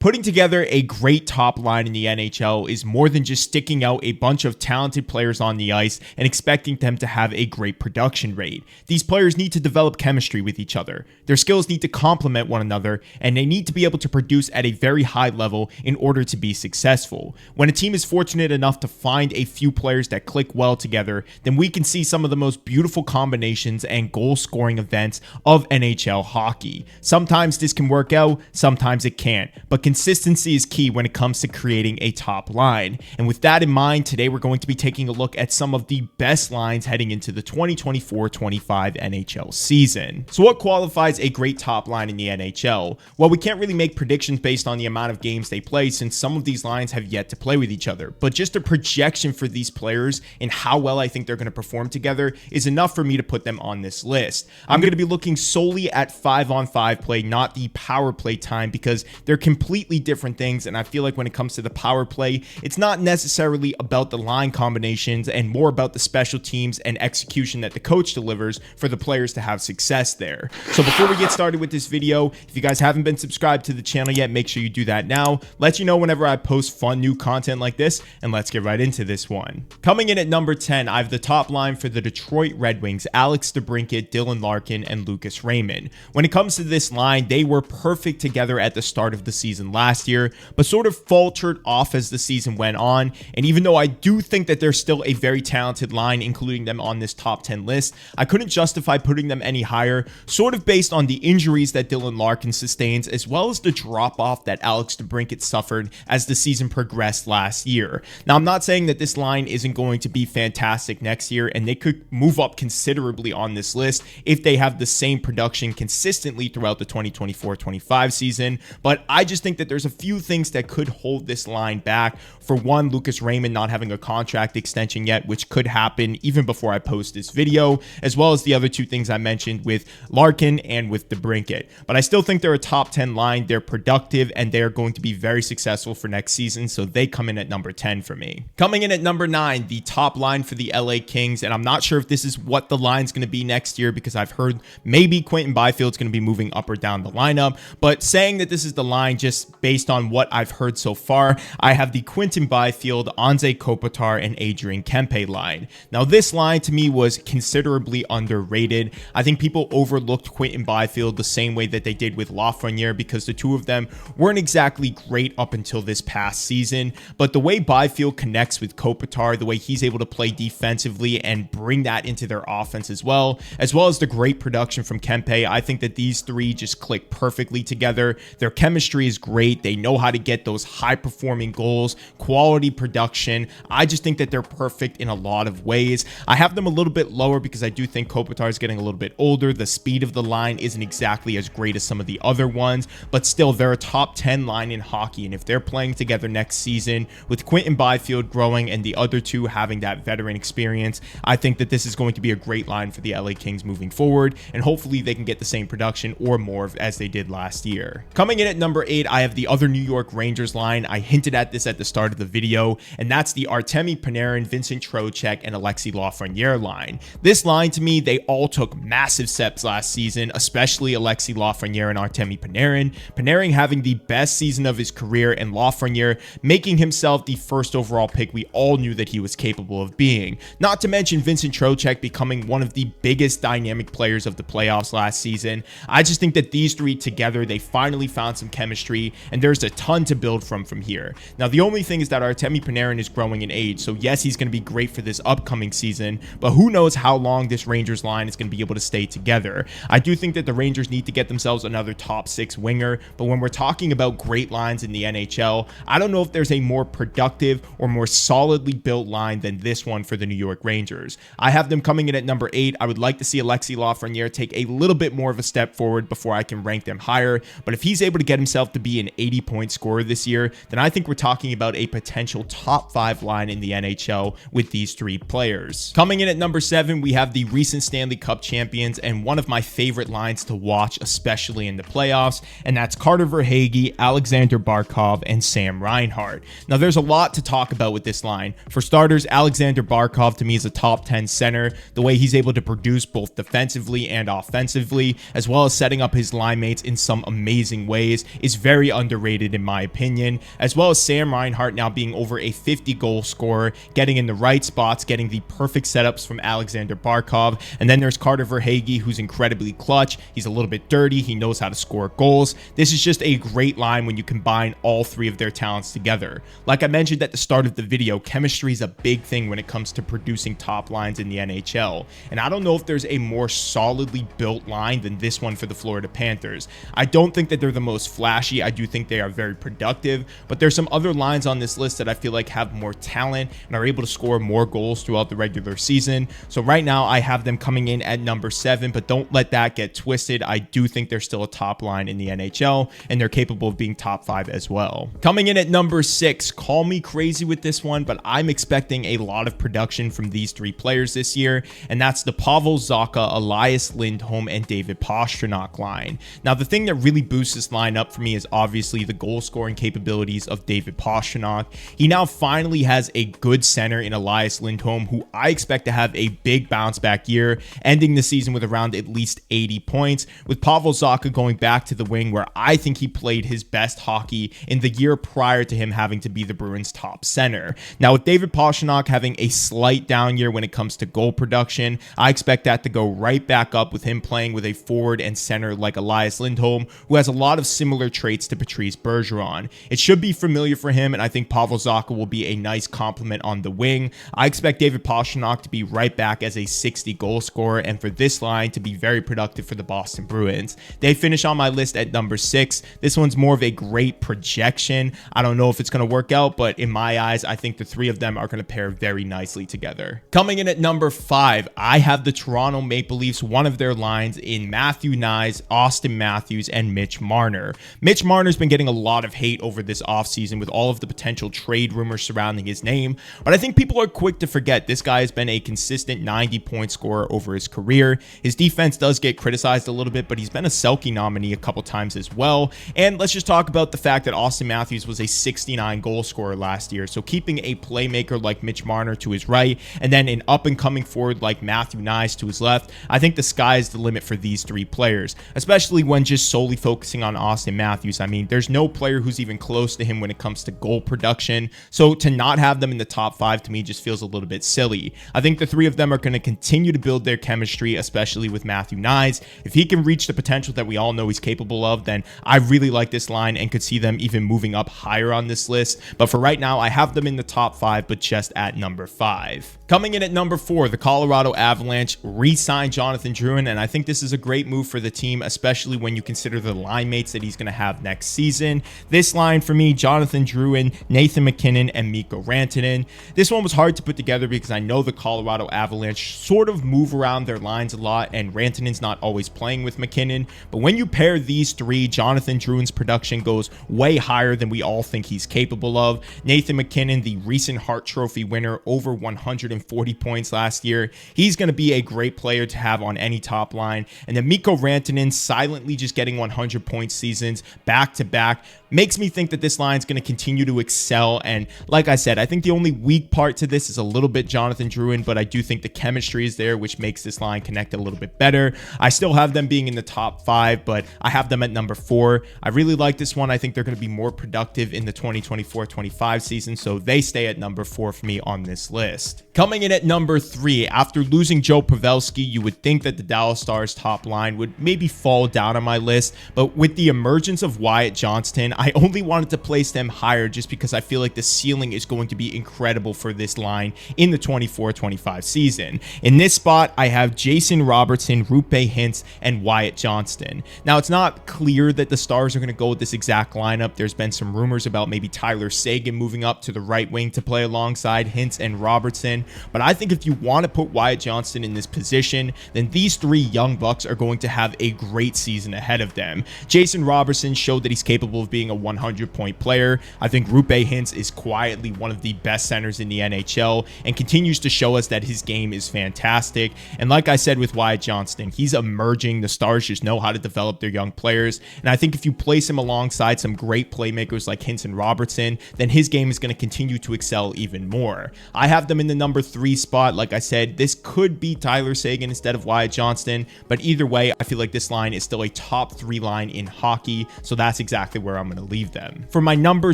Putting together a great top line in the NHL is more than just sticking out a bunch of talented players on the ice and expecting them to have a great production rate. These players need to develop chemistry with each other. Their skills need to complement one another, and they need to be able to produce at a very high level in order to be successful. When a team is fortunate enough to find a few players that click well together, then we can see some of the most beautiful combinations and goal-scoring events of NHL hockey. Sometimes this can work out, sometimes it can't, but consistency is key when it comes to creating a top line. And with that in mind, today we're going to be taking a look at some of the best lines heading into the 2024-25 NHL season. So what qualifies a great top line in the NHL? Well, we can't really make predictions based on the amount of games they play since some of these lines have yet to play with each other, but just a projection for these players and how well I think they're going to perform together is enough for me to put them on this list. I'm going to be looking solely at 5-on-5 play, not the power play time, because they're completely different things, and I feel like when it comes to the power play, it's not necessarily about the line combinations and more about the special teams and execution that the coach delivers for the players to have success there. So before we get started with this video, if you guys haven't been subscribed to the channel yet, make sure you do that now. Let you know whenever I post fun new content like this, and let's get right into this one. Coming in at number 10, I have the top line for the Detroit Red Wings: Alex DeBrincat, Dylan Larkin, and Lucas Raymond. When it comes to this line, they were perfect together at the start of the season last year, but sort of faltered off as the season went on. And even though I do think that they're still a very talented line, including them on this top 10 list, I couldn't justify putting them any higher, sort of based on the injuries that Dylan Larkin sustains, as well as the drop-off that Alex DeBrincat suffered as the season progressed last year. Now, I'm not saying that this line isn't going to be fantastic next year, and they could move up considerably on this list if they have the same production consistently throughout the 2024-25 season, but I just think that there's a few things that could hold this line back. For one, Lucas Raymond not having a contract extension yet, which could happen even before I post this video, as well as the other two things I mentioned with Larkin and with DeBrincat. But I still think they're a top 10 line. They're productive, and they're going to be very successful for next season, so they come in at number 10 for me. Coming in at number 9, the top line for the LA Kings, and I'm not sure if this is what the line's going to be next year, because I've heard maybe Quinton Byfield's going to be moving up or down the lineup, but saying that this is the line just based on what I've heard so far, I have the Quinton Byfield, Anze Kopitar, and Adrian Kempe line. Now, this line to me was considerably underrated. I think people overlooked Quinton Byfield the same way that they did with Lafreniere, because the two of them weren't exactly great up until this past season, but the way Byfield connects with Kopitar, the way he's able to play defensively and bring that into their offense as well as the great production from Kempe, I think that these three just click perfectly together. Their chemistry is great. They know how to get those high-performing goals, quality production. I just think that they're perfect in a lot of ways. I have them a little bit lower because I do think Kopitar is getting a little bit older. The speed of the line isn't exactly as great as some of the other ones, but still, they're a top 10 line in hockey, and if they're playing together next season with Quinton Byfield growing and the other two having that veteran experience, I think that this is going to be a great line for the LA Kings moving forward, and hopefully they can get the same production or more as they did last year. Coming in at number 8, I have the other New York Rangers line. I hinted at this at the start of the video, and that's the Artemi Panarin, Vincent Trocheck, and Alexis Lafreniere line. This line, to me, they all took massive steps last season, especially Alexis Lafreniere and Artemi Panarin. Panarin having the best season of his career, and Lafreniere making himself the first overall pick we all knew that he was capable of being. Not to mention Vincent Trocheck becoming one of the biggest dynamic players of the playoffs last season. I just think that these three together, they finally found some chemistry, and there's a ton to build from here. Now, the only thing is that Artemi Panarin is growing in age, so yes, he's going to be great for this upcoming season, but who knows how long this Rangers line is going to be able to stay together. I do think that the Rangers need to get themselves another top 6 winger, but when we're talking about great lines in the NHL, I don't know if there's a more productive or more solidly built line than this one for the New York Rangers. I have them coming in at number 8. I would like to see Alexis Lafreniere take a little bit more of a step forward before I can rank them higher, but if he's able to get himself to be an 80-point scorer this year, then I think we're talking about a potential top 5 line in the NHL with these three players. Coming in at number 7, we have the recent Stanley Cup champions and one of my favorite lines to watch, especially in the playoffs, and that's Carter Verhaeghe, Alexander Barkov, and Sam Reinhart. Now, there's a lot to talk about with this line. For starters, Alexander Barkov to me is a top 10 center. The way he's able to produce both defensively and offensively, as well as setting up his line mates in some amazing ways, is very underrated in my opinion, as well as Sam Reinhart now being over a 50 goal scorer, getting in the right spots, getting the perfect setups from Alexander Barkov. And then there's Carter Verhaeghe, who's incredibly clutch. He's a little bit dirty. He knows how to score goals. This is just a great line when you combine all three of their talents together. Like I mentioned at the start of the video, chemistry is a big thing when it comes to producing top lines in the NHL. And I don't know if there's a more solidly built line than this one for the Florida Panthers. I don't think that they're the most flashy. I do think they are very productive, but there's some other lines on this list that I feel like have more talent and are able to score more goals throughout the regular season. So right now I have them coming in at number 7, but don't let that get twisted. I do think they're still a top line in the NHL, and they're capable of being top 5 as well. Coming in at number 6, call me crazy with this one, but I'm expecting a lot of production from these 3 players this year, and that's the Pavel Zacha, Elias Lindholm, and David Pastrnak line. Now, the thing that really boosts this line up for me is obviously the goal scoring capabilities of David Pastrnak. He now finally has a good center in Elias Lindholm, who I expect to have a big bounce back year, ending the season with around at least 80 points, with Pavel Zacha going back to the wing where I think he played his best hockey in the year prior to him having to be the Bruins' top center. Now, with David Pastrnak having a slight down year when it comes to goal production, I expect that to go right back up with him playing with a forward and center like Elias Lindholm, who has a lot of similar traits to Patrice Bergeron. It should be familiar for him, and I think Pavel Zacha will be a nice complement on the wing. I expect David Pastrnak to be right back as a 60 goal scorer, and for this line to be very productive for the Boston Bruins. They finish on my list at number 6. This one's more of a great projection. I don't know if it's going to work out, but in my eyes, I think the 3 of them are going to pair very nicely together. Coming in at number 5, I have the Toronto Maple Leafs, one of their lines in Matthew Knies, Austin Matthews, and Mitch Marner. Mitch Marner's been getting a lot of hate over this offseason with all of the potential trade rumors surrounding his name, but I think people are quick to forget this guy has been a consistent 90-point scorer over his career. His defense does get criticized a little bit, but he's been a Selke nominee a couple times as well. And let's just talk about the fact that Austin Matthews was a 69 goal scorer last year. So keeping a playmaker like Mitch Marner to his right, and then an up-and-coming forward like Matthew Knies to his left, I think the sky is the limit for these 3 players, especially when just solely focusing on Austin Matthews. I mean, there's no player who's even close to him when it comes to goal production. So to not have them in the top 5 to me just feels a little bit silly. I think the 3 of them are going to continue to build their chemistry, especially with Matthew Knies. If he can reach the potential that we all know he's capable of, then I really like this line and could see them even moving up higher on this list. But for right now, I have them in the top 5, but just at number 5. Coming in at number 4, the Colorado Avalanche re-signed Jonathan Drouin, and I think this is a great move for the team, especially when you consider the line mates that he's going to have next season. This line for me, Jonathan Drouin, Nathan MacKinnon, and Mikko Rantanen. This one was hard to put together because I know the Colorado Avalanche sort of move around their lines a lot, and Rantanen's not always playing with MacKinnon. But when you pair these 3, Jonathan Drouin's production goes way higher than we all think he's capable of. Nathan MacKinnon, the recent Hart Trophy winner, over 140 points last year. He's going to be a great player to have on any top line. And then Mikko Rantanen silently just getting 100 point seasons back to back makes me think that this line is going to continue to excel. And like I said, I think the only weak part to this is a little bit Jonathan Drouin, but I do think the chemistry is there, which makes this line connect a little bit better. I still have them being in the top 5, but I have them at number 4. I really like this one. I think they're going to be more productive in the 2024-25 season, so they stay at number 4 for me on this list. Coming in at number 3, after losing Joe Pavelski, you would think that the Dallas Stars top line would maybe fall down on my list, but with the emergence of Wyatt Johnston, I only wanted to place them higher just because I feel like the ceiling is going to be incredible for this line in the 24-25 season. In this spot, I have Jason Robertson, Roope Hintz, and Wyatt Johnston. Now, it's not clear that the Stars are going to go with this exact lineup. There's been some rumors about maybe Tyler Seguin moving up to the right wing to play alongside Hintz and Robertson, but I think if you want to put Wyatt Johnston in this position, then these 3 young bucks are going to have a great season ahead of them. Jason Robertson showed that he's capable of being a 100-point player. I think Roope Hintz is quietly one of the best centers in the NHL and continues to show us that his game is fantastic. And like I said with Wyatt Johnston, he's emerging. The Stars just know how to develop their young players. And I think if you place him alongside some great playmakers like Hintz and Robertson, then his game is going to continue to excel even more. I have them in the number 3 spot. Like I said, this could be Tyler Seguin instead of Wyatt Johnston, but either way, I feel like this line is still a top 3 line in hockey, so that's exactly where I'm going to leave them. For my number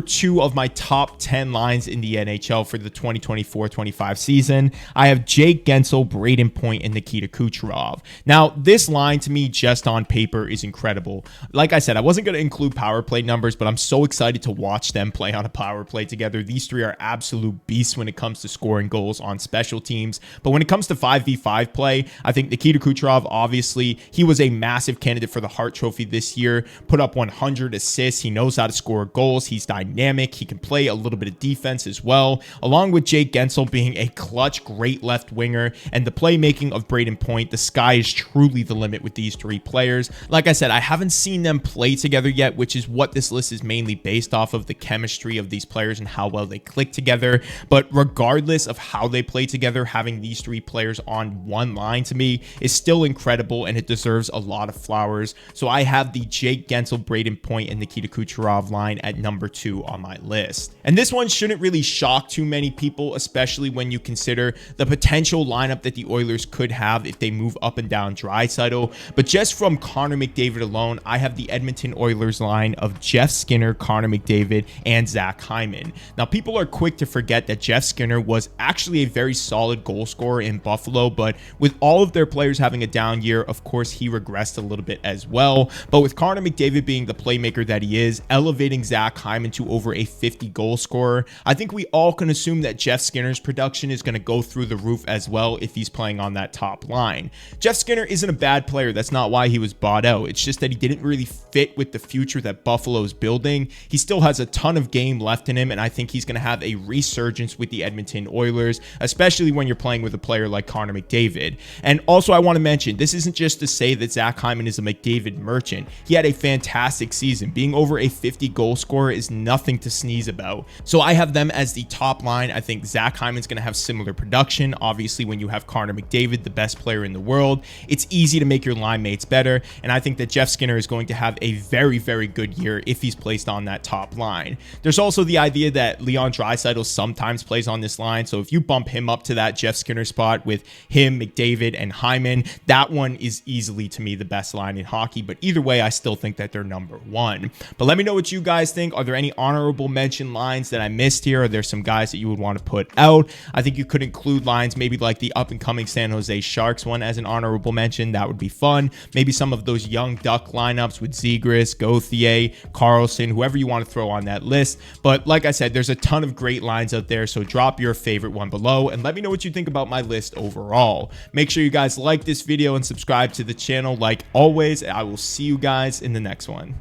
2 of my top 10 lines in the NHL for the 2024-25 season, I have Jake Gensel, Braden Point, and Nikita Kucherov. Now, this line to me just on paper is incredible. Like I said, I wasn't going to include power play numbers, but I'm so excited to watch them play on a power play together. These three are absolute beasts when it comes to scoring goals on special teams. But when it comes to 5v5 play, I think Nikita Kucherov, obviously, he was a massive candidate for the Hart Trophy this year, put up 100 assists. He knows how to score goals. He's dynamic. He can play a little bit of defense as well, along with Jake Gensel being a clutch, great left winger, and the playmaking of Braden Point. The sky is truly the limit with these three players. Like I said, I haven't seen them play together yet, which is what this list is mainly based off of, the chemistry of these players and how well they click together. But regardless of how they play together, having these three players on one line to me is still incredible, and it deserves a lot of flowers. So I have the Jake Gensel, Braden Point, and Nikita Kucherov line at number 2 on my list. And this one shouldn't really shock too many people, especially when you consider the potential lineup that the Oilers could have if they move up and down Draisaitl. But just from Connor McDavid alone, I have the Edmonton Oilers line of Jeff Skinner, Connor McDavid, and Zach Hyman. Now, people are quick to forget that Jeff Skinner was actually a very solid goal scorer in Buffalo, but with all of their players having a down year, of course, he regressed a little bit as well. But with Connor McDavid being the playmaker that he is, elevating Zach Hyman to over a 50 goal scorer, I think we all can assume that Jeff Skinner's production is going to go through the roof as well if he's playing on that top line. Jeff Skinner isn't a bad player. That's not why he was bought out. It's just that he didn't really fit with the future that Buffalo's building. He still has a ton of game left in him, and I think he's going to have a resurgence with the Edmonton Oilers, especially when you're playing with a player like Connor McDavid. And also, I want to mention, this isn't just to say that Zach Hyman is a McDavid merchant. He had a fantastic season. Being over a 50 goal scorer is nothing to sneeze about. So I have them as the top line. I think Zach Hyman's going to have similar production. Obviously, when you have Connor McDavid, the best player in the world, it's easy to make your line mates better. And I think that Jeff Skinner is going to have a very, very good year if he's placed on that top line. There's also the idea that Leon Draisaitl sometimes plays on this line. So if you bump him up to that Jeff Skinner spot with him, McDavid, and Hyman, that one is easily, to me, the best line in hockey. But either way, I still think that they're number 1. But let me know what you guys think. Are there any honorable mention lines that I missed here? Are there some guys that you would want to put out? I think you could include lines maybe like the up-and-coming San Jose Sharks one as an honorable mention. That would be fun. Maybe some of those young Duck lineups with Zegras, Gauthier, Carlson, whoever you want to throw on that list. But like I said, there's a ton of great lines out there, so drop your favorite one below and let me know what you think about my list overall. Make sure you guys like this video and subscribe to the channel. Like always, I will see you guys in the next one.